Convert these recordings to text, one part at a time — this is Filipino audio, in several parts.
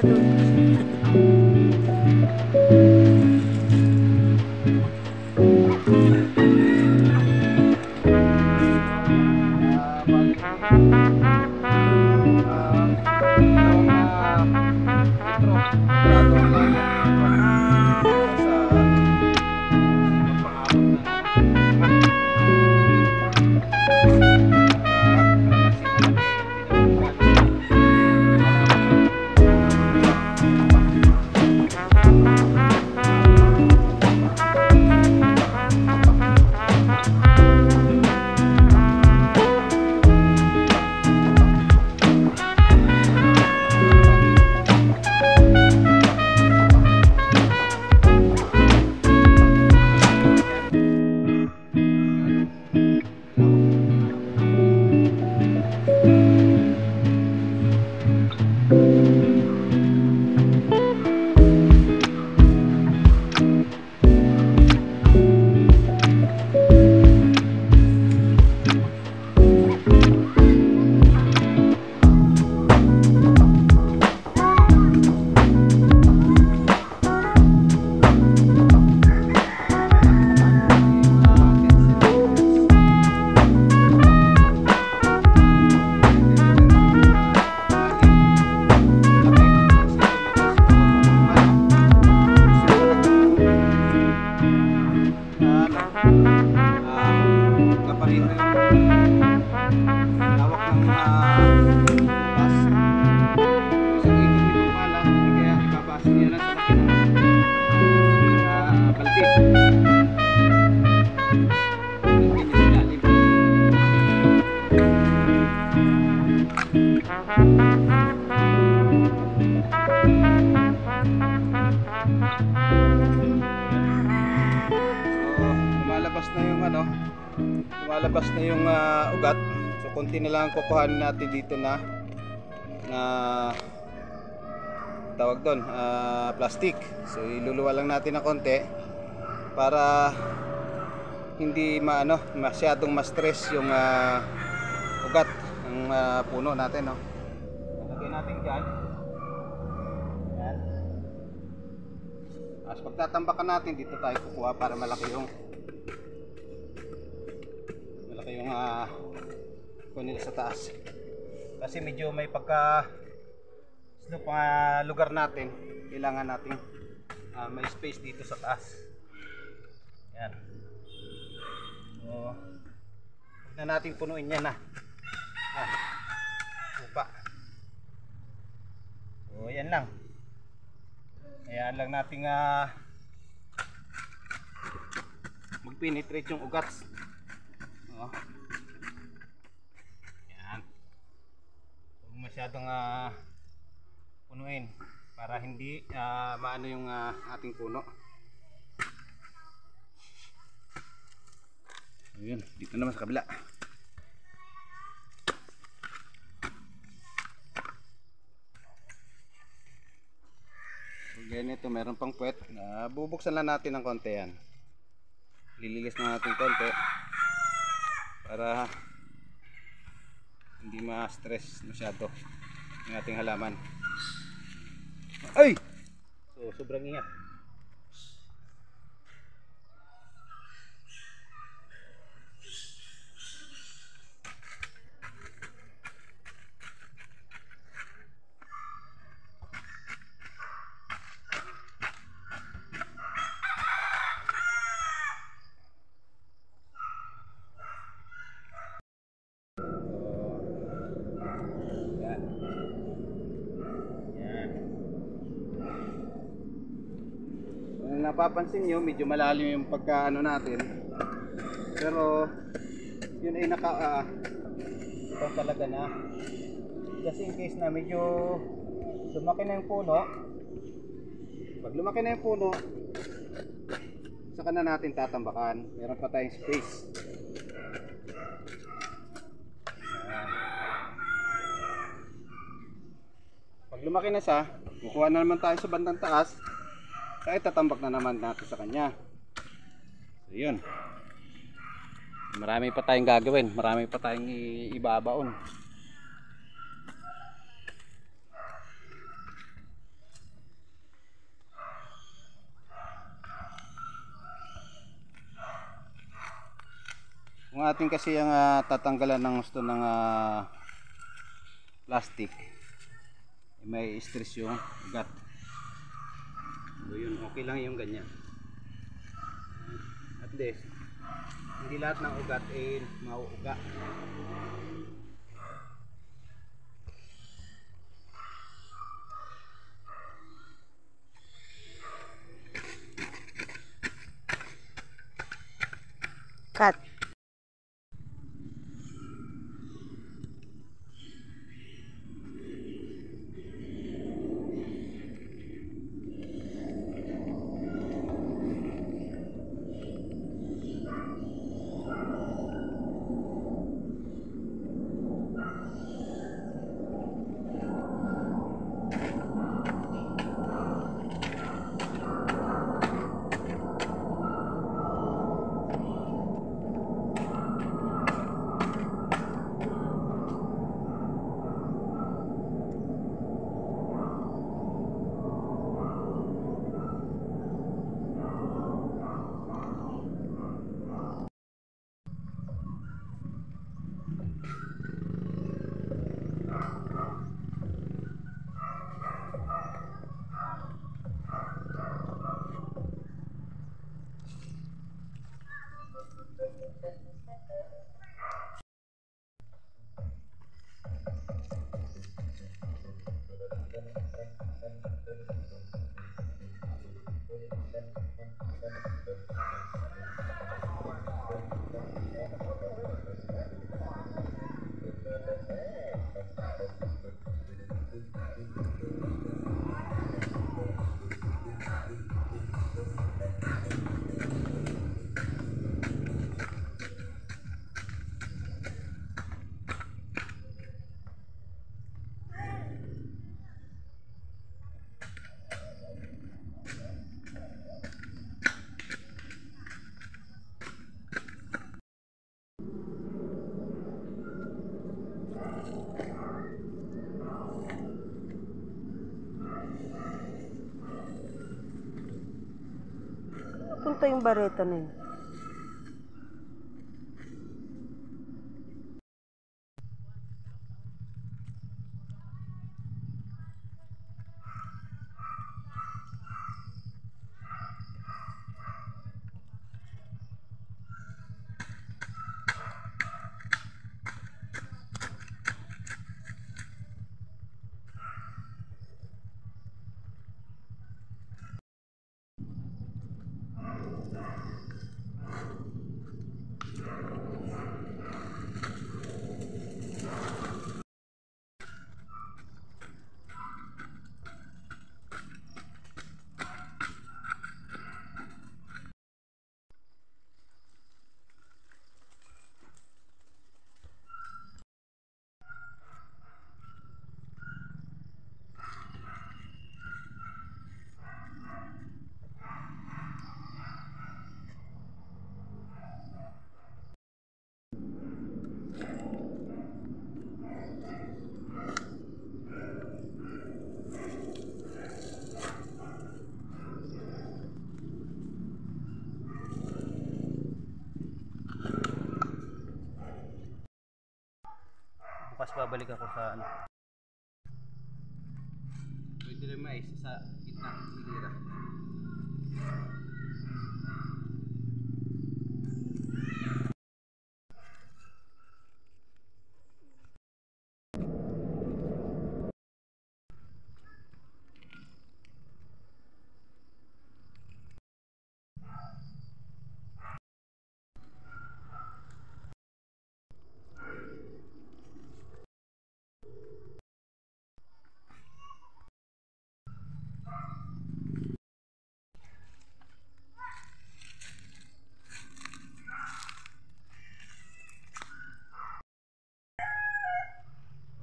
sa doon. Lumalabas na yung ugat. So konti na lang kukuhanin natin dito na tawag doon, plastic. So iluluwa lang natin ng konti para hindi masyadong ma-stress yung ugat ng puno natin, no. Lagyan natin diyan. Yan. As pagtatambakan natin dito tayo kukuha para malaki yung kunin sa taas, kasi medyo may pagka slope ang lugar natin. Kailangan natin may space dito sa taas. Yan. So, huwag na natin punuin yan, lupa. So yan lang, ayan lang natin mag-penetrate yung ugat. Yan. Huwag masyadong punuin para hindi maano yung ating puno. Ayun, dito naman sa kabila. So ganito, meron pang puwet. Bubuksan lang natin ng konti yan. Lililis na natin konti para hindi ma-stress masyado yung ating halaman. Ay! So sobrang ingat. Napapansin nyo, medyo malalim yung pagkaano natin, pero yun ay ito talaga na, just in case na medyo lumaki na yung puno. Pag lumaki na yung puno, saka na natin tatambakan, meron pa tayong space. Pag lumaki na siya, kukuha na naman tayo sa bandang taas, kahit tatambak na naman natin sa kanya. So yun, marami pa tayong gagawin, marami pa tayong ibabaon. natin kasi ang tatanggalan ng gusto ng plastic, may stress yung ugat. So yun, okay lang yung ganyan. At least hindi lahat ng ugat ay mauuga. Cut. Punta yung bareta na yun. Bukas babalik ako sa ano. Pwede rin mais sa gitna, hilira.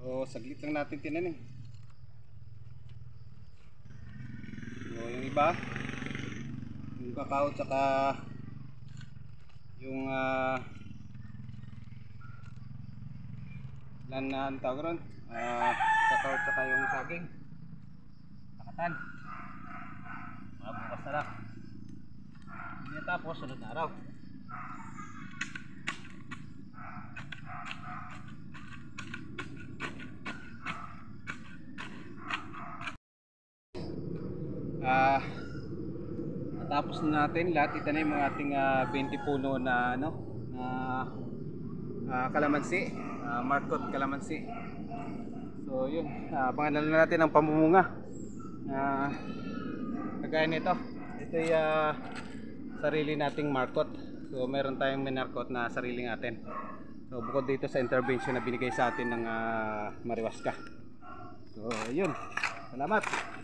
O saglit lang natin tinanim. O yung iba, yung kakao tsaka yung lan na ang tawag ron, kakao tsaka yung saging nakatan, bukas na lang. Hindi tapos sunod na araw. natapos na natin lahat. Itanim yung ating 20 puno na ano, na kalamansi, marcot kalamansi. So yun, abangan na natin ang pamumunga. Kagaya nito, ito ay sarili nating marcot. So meron tayong minarcot na sarili natin. So bukod dito sa intervention na binigay sa atin ng Mariwaska. So yun, salamat.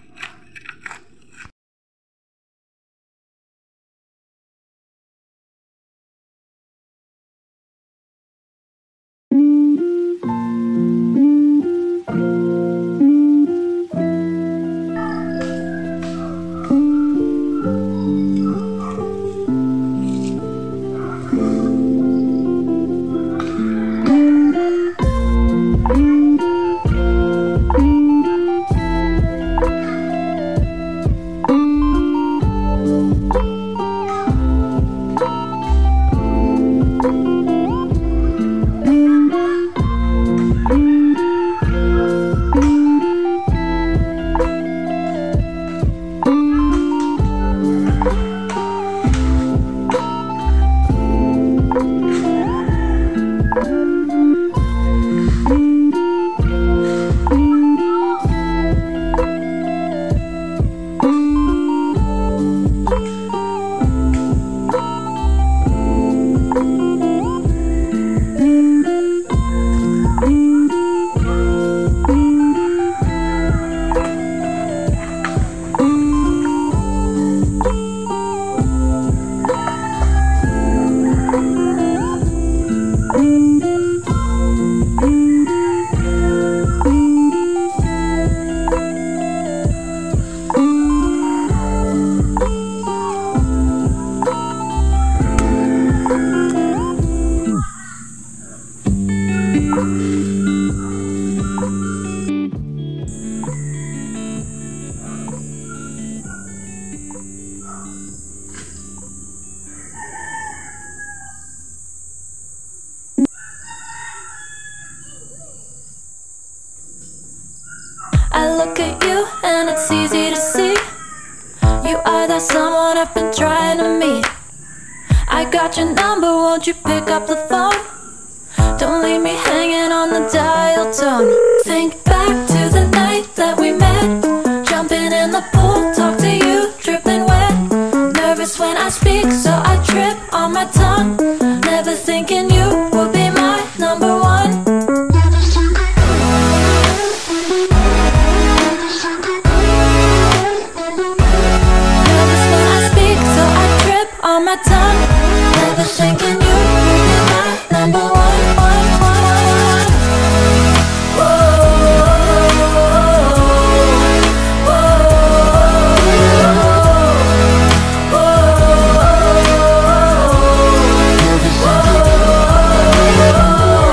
I look at you and it's easy to see you are that someone I've been trying to meet. I got your number, won't you pick up the phone? Don't leave me hanging on the dial tone. Think back to the night that we met, jumping in the pool, talk to you, dripping wet. Nervous when I speak, so I trip on my tongue. Never thinking you would be my number one. On my tongue, never thinking you would be my number one. Whoa,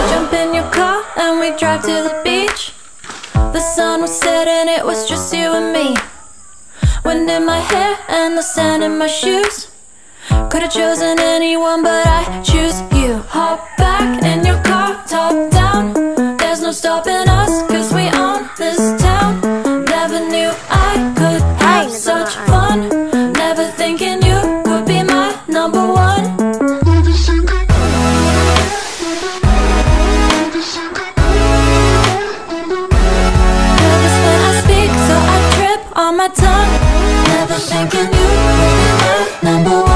jump in your car and we drive to the beach. The sun was setting, it was just you and me. Wind in my hair and the sand in my shoes. Could've chosen anyone, but I choose you. Hop back in your car, top down. There's no stopping us, cause we own this town. Never knew I could have such fun. Never thinking you would be my number one. Nervous when I speak, so I trip on my tongue. Never thinking you would be my number one.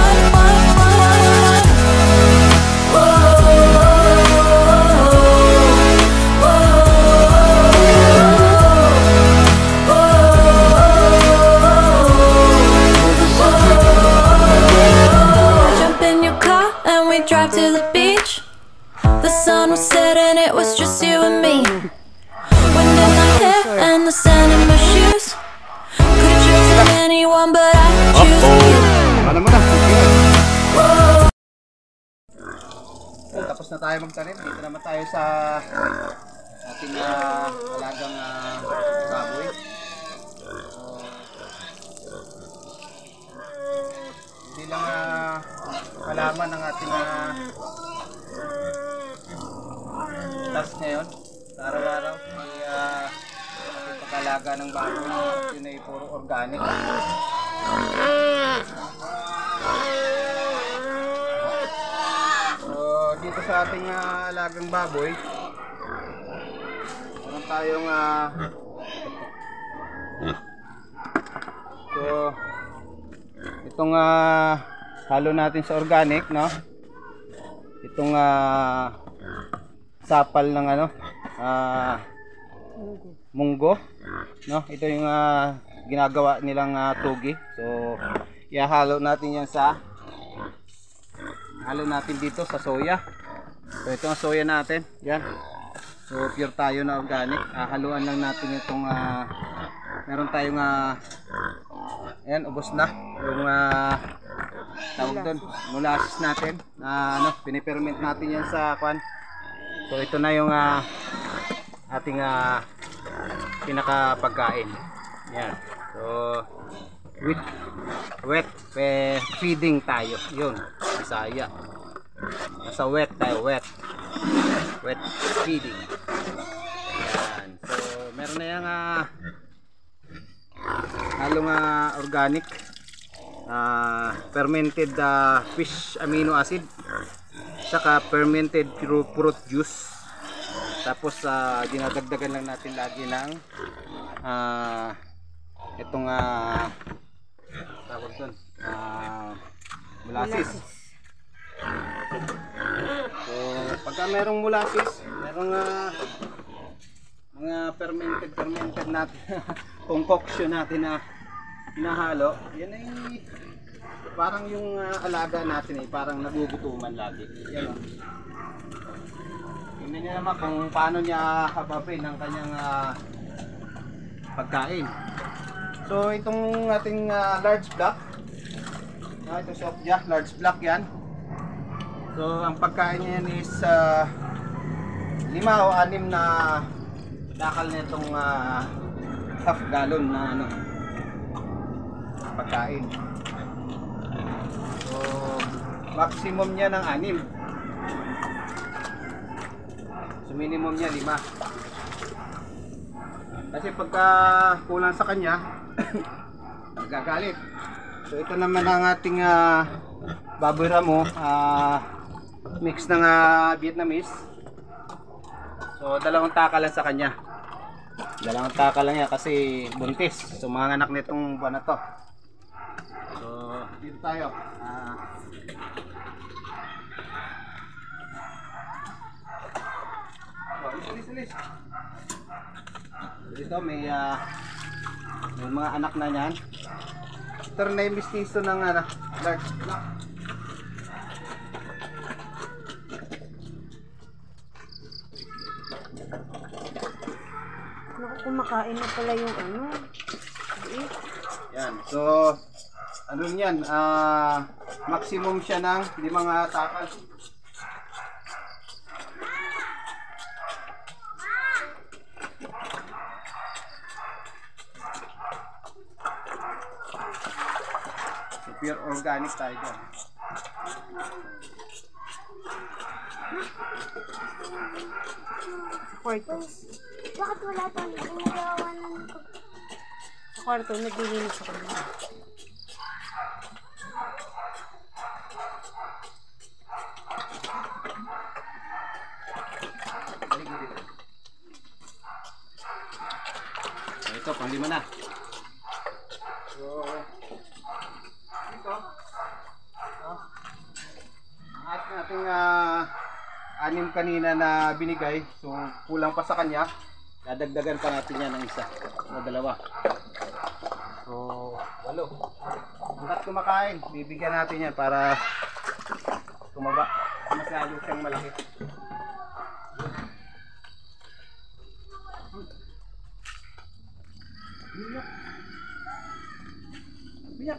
Drive to the beach. The sun was setting, it was just you and me. Wind in my hair and the sand in my shoes. Could've chosen anyone, but I choose you. Alam mo na. Tapos na tayo magtanim. Dito naman tayo sa ating alagang baboy. Hindi lang kalaman ng ating task ngayon sa araw-araw ay ating pag-alaga ng baboy. Yun ay puro organic. sa ating alagang baboy, meron tayong so itong halo natin sa organic, no? Itong sapal ng ano, munggo, no? Ito yung ginagawa nilang tugi. So ihalo natin yan halo natin dito sa soya. So ito ang soya natin, yan. So pure tayo na organic. Haluan lang natin itong meron tayong ayan, ubos na yung tawag doon, molasses natin na ano, piniperment natin yan sa kwan. So ito na yung ating pinaka pagkain. Yan. So wet feeding tayo. Yun, Bisaya. Nasa wet tayo, wet feeding. Yan. So meron na yung halong organic, fermented fish amino acid, saka fermented fruit juice. Tapos dinadagdagan lang natin lagi ng itong tawag doon, molasses. So pagka merong molasses, merong mga fermented natin concoction natin na hinahalo, yan ay parang yung alaga natin ay parang nagugutuman lagi. Yan o. Tingnan niya naman kung paano niya habapin ang kanyang pagkain. So itong ating large block, ito Sofia, large block yan. So ang pagkain niya yan is 5 o 6 na dakal na itong half gallon na ano, pagkain. So maximum niya ng 6. So minimum niya 5. Kasi pagka kulang sa kanya magagalit. So ito naman ang ating baboy ramo, mix ng Vietnamese. So 2 taka lang sa kanya. 2 taka lang yan kasi buntis. So mga anak nitong buwan na to. So dito tayo. Alis. Dito may mga anak na niyan. Ito rin na yung mistiso ng large block. Kumakain na pala yung ano. Yan. So ano yan? Maximum siya ng 5 takal. So pure organic tayo dyan. Kwarto. Bakit wala pang ginagawa ng Sa kwarto, naglilinis ako. So ito, pang 5 na. So ito, ang ating 6 kanina na binigay. So kulang pa sa kanya. Dadagdagan pa natin yan ng 1 o 2. So 8. Hanggat kumakain, bibigyan natin yan para tumaba. Masyado siyang malaki. Biyak.